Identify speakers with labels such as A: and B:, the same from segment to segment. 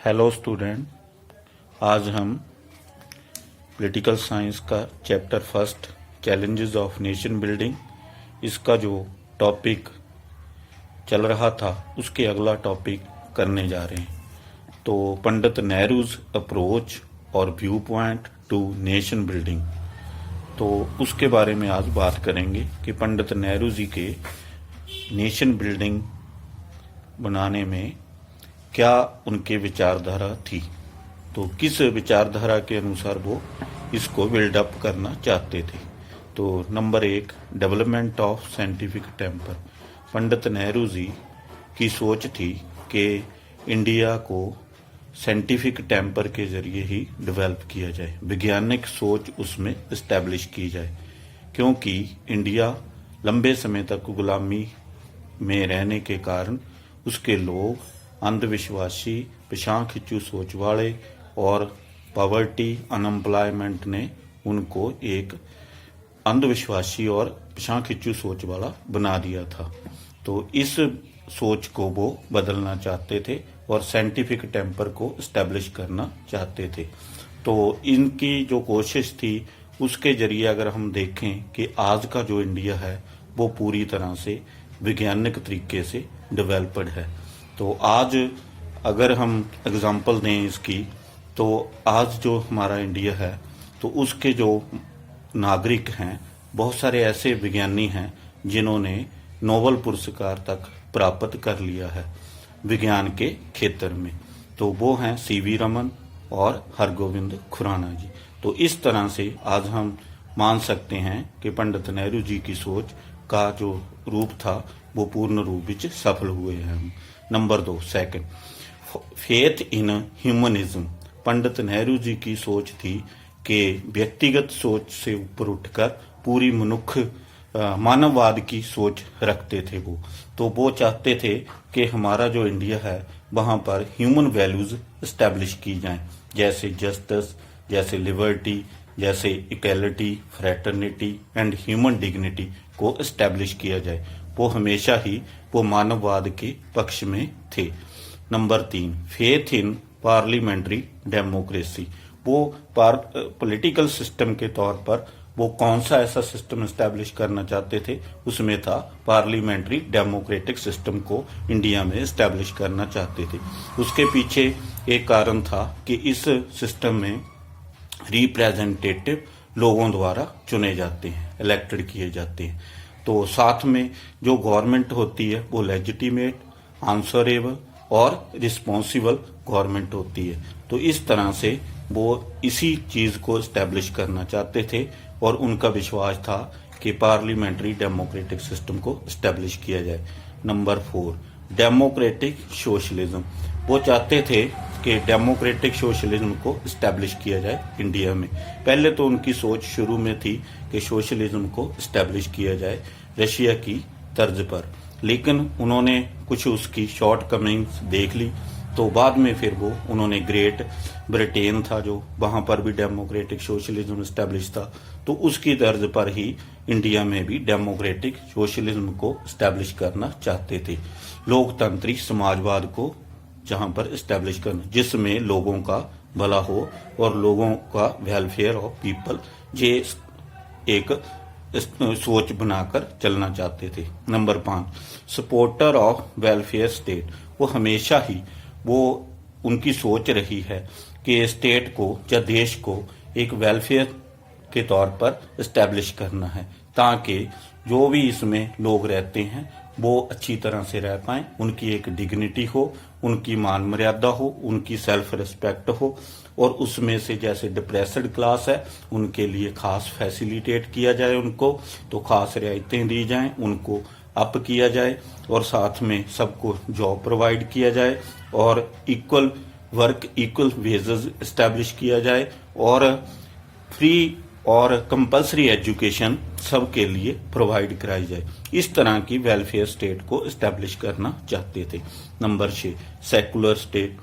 A: Hello student, आज हम political science का chapter first challenges of nation building इसका जो टॉपिक चल रहा था उसके अगला टॉपिक करने जा रहे हैं। तो पंडित नेहरूज अप्रोच और view point two nation building, तो उसके बारे में आज बात करेंगे कि पंडित नेहरू जी के नेशन बिल्डिंग बनाने में क्या उनके विचारधारा थी। तो किस विचारधारा के अनुसार वो इसको बिल्डअप करना चाहते थे। तो number 1, development of scientific temper. Pandit Nehru ji की सोच थी कि इंडिया को साइंटिफिक टेम्पर के जरिए ही डेवलप किया जाए, वैज्ञानिक सोच उसमें इस्टेब्लिश की जाए, क्योंकि इंडिया लंबे समय तक गुलामी में रहने के कारण उसके लोग अंधविश्वासी, पिछां खिंचू सोच वाले और पॉवर्टी, अनएम्प्लॉयमेंट ने उनको एक अंधविश्वासी और पिछां खिंचू सोच वाला बना दिया था। तो इस सोच को वो बदलना चाहते थे और साइंटिफिक टेम्पर को एस्टेब्लिश करना चाहते थे। तो इनकी जो कोशिश थी उसके जरिए अगर हम देखें कि आज का जो इंडिया है वो पूरी तरह से वैज्ञानिक तरीके से डेवलप्ड है। तो आज अगर हम एग्जांपल दें इसकी, तो आज जो हमारा इंडिया है तो उसके जो नागरिक हैं, बहुत सारे ऐसे विज्ञानी हैं जिन्होंने नोबेल पुरस्कार तक प्राप्त कर लिया है विज्ञान के क्षेत्र में। तो वो हैं सीवी रमन और हरगोविंद खुराना जी। तो इस तरह से आज हम मान सकते हैं कि पंडित नेहरू जी की सोच का जो रूप था वो पूर्ण रूप में सफल हुए हैं। Number 2, second, faith in humanism. Pandit Nehru ji की सोच थी कि व्यक्तिगत सोच से ऊपर उठकर पूरी मानववाद की सोच रखते थे वो। तो वो चाहते थे कि हमारा जो इंडिया है वहाँ पर ह्यूमन वैल्यूज एस्टेब्लिश की जाएं, जैसे जस्टिस, जैसे लिबर्टी, जैसे equality, fraternity and human dignity को एस्टेब्लिश किया जाए। वो हमेशा ही वो मानववाद के पक्ष में थे। Number 3, faith in parliamentary democracy. वो पॉलिटिकल सिस्टम के तौर पर वो कौन सा ऐसा सिस्टम एस्टेब्लिश करना चाहते थे, उसमें था पार्लियामेंट्री डेमोक्रेटिक सिस्टम को इंडिया में एस्टेब्लिश करना चाहते थे। उसके पीछे एक कारण था कि इस सिस्टम में रिप्रेजेंटेटिव लोगों द्वारा चुने जाते हैं, इलेक्टेड किए जाते हैं। तो साथ में जो गवर्नमेंट होती है वो लेजिटिमेट, आंसरेबल और रिस्पॉन्सिबल गवर्नमेंट होती है। तो इस तरह से वो इसी चीज को एस्टेब्लिश करना चाहते थे और उनका विश्वास था कि पार्लियामेंट्री डेमोक्रेटिक सिस्टम को एस्टेब्लिश किया जाए। Number 4, democratic socialism. वो चाहते थे कि डेमोक्रेटिक सोशलिज्म को एस्टेब्लिश किया जाए इंडिया में। पहले तो उनकी सोच शुरू में थी कि सोशलिज्म को एस्टेब्लिश किया जाए रशिया की तर्ज पर, लेकिन उन्होंने कुछ उसकी शॉर्ट कमिंग्स देख ली। तो बाद में फिर वो उन्होंने ग्रेट ब्रिटेन था जो, वहां पर भी डेमोक्रेटिक सोशलिज्म एस्टेब्लिश था, तो उसकी तर्ज पर ही इंडिया में भी डेमोक्रेटिक सोशलिज्म को एस्टेब्लिश करना चाहते थे। लोकतंत्री समाजवाद को जहां पर एस्टेब्लिश करना, जिसमें लोगों का भला हो और लोगों का वेलफेयर ऑफ पीपल, ये एक सोच बनाकर चलना चाहते थे। Number 5, supporter of welfare state. वो हमेशा ही वो उनकी सोच रही है कि स्टेट को या देश को एक वेलफेयर के तौर पर एस्टेब्लिश करना है, ताकि जो भी इसमें लोग रहते हैं वो अच्छी तरह से रह पाएं, उनकी एक डिग्निटी हो, उनकी मान मर्यादा हो, उनकी सेल्फ रिस्पेक्ट हो, और उसमें से जैसे डिप्रेस्ड क्लास है उनके लिए खास फैसिलिटेट किया जाए, उनको तो खास रियायतें दी जाएं, उनको अप किया जाए, और साथ में सबको जॉब प्रोवाइड किया जाए, और equal work equal wages establish किया जाए, और फ्री और कंपलसरी एजुकेशन सबके लिए प्रोवाइड कराई जाए। इस तरह की वेलफेयर स्टेट को एस्टेब्लिश करना चाहते थे। Number 6, secular state.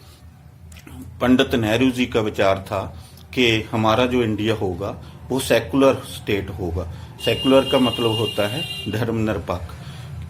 A: Pandit Nehru ji का विचार था कि हमारा जो इंडिया होगा वो सेकुलर स्टेट होगा। सेकुलर का मतलब होता है धर्मनिरपेक्ष।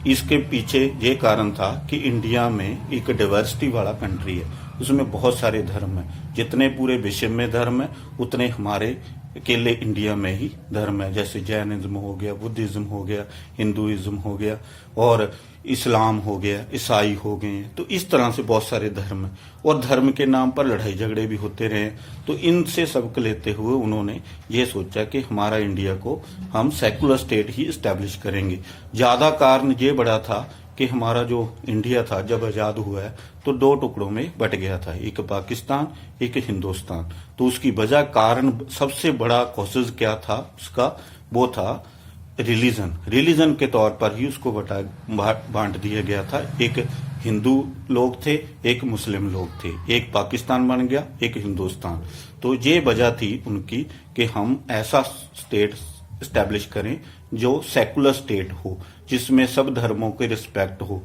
A: इसके पीछे ये कारण था कि इंडिया में एक डाइवर्सिटी वाला कंट्री है उसमें बहुत सारे धर्म हैं। जितने पूरे विश्व में धर्म है उतने हमारे अकेले इंडिया में ही धर्म है। जैसे जैनिज्म हो गया, बुद्धिज्म हो गया, हिंदुइज्म हो गया और इस्लाम हो गया, ईसाई हो गए हैं। तो इस तरह से बहुत सारे धर्म हैं और धर्म के नाम पर लड़ाई झगड़े भी होते रहे। तो इनसे सबक लेते हुए उन्होंने ये सोचा कि हमारा इंडिया को हम सेकुलर स्टेट ही इस्टेब्लिश करेंगे। ज्यादा कारण ये बड़ा था कि हमारा जो इंडिया था जब आजाद हुआ है तो दो टुकड़ों में बट गया था, एक पाकिस्तान एक हिंदुस्तान। तो उसकी वजह कारण सबसे बड़ा कॉसेज क्या था उसका, वो था रिलीजन के तौर पर ही उसको बांट दिया गया था। एक हिंदू लोग थे, एक मुस्लिम लोग थे, एक पाकिस्तान बन गया, एक हिंदुस्तान। तो ये वजह थी उनकी कि हम ऐसा स्टेट एस्टेब्लिश करें जो सेकुलर स्टेट हो, जिसमें सब धर्मों की रिस्पेक्ट हो,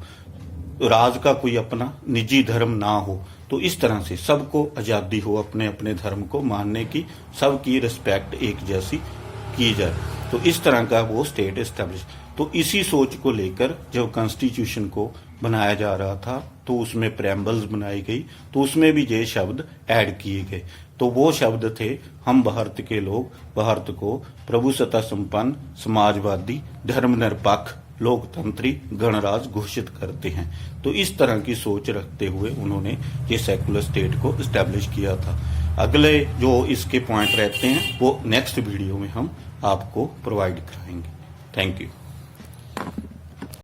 A: राज का कोई अपना निजी धर्म ना हो। तो इस तरह से सबको आजादी हो अपने अपने धर्म को मानने की, सबकी रिस्पेक्ट एक जैसी की जाए। तो इस तरह का वो स्टेट एस्टेब्लिश। तो इसी सोच को लेकर जब कॉन्स्टिट्यूशन को बनाया जा रहा था तो उसमें प्रेम्बल्स बनाई गई, तो उसमें भी ये शब्द ऐड किए गए। तो वो शब्द थे, हम भारत के लोग भारत को प्रभुसत्ता संपन्न, समाजवादी, धर्मनिरपेक्ष, लोकतंत्री गणराज घोषित करते हैं। तो इस तरह की सोच रखते हुए उन्होंने ये सेकुलर स्टेट को एस्टेब्लिश किया था। अगले जो इसके पॉइंट रहते हैं वो नेक्स्ट वीडियो में हम आपको प्रोवाइड कराएंगे। Thank you.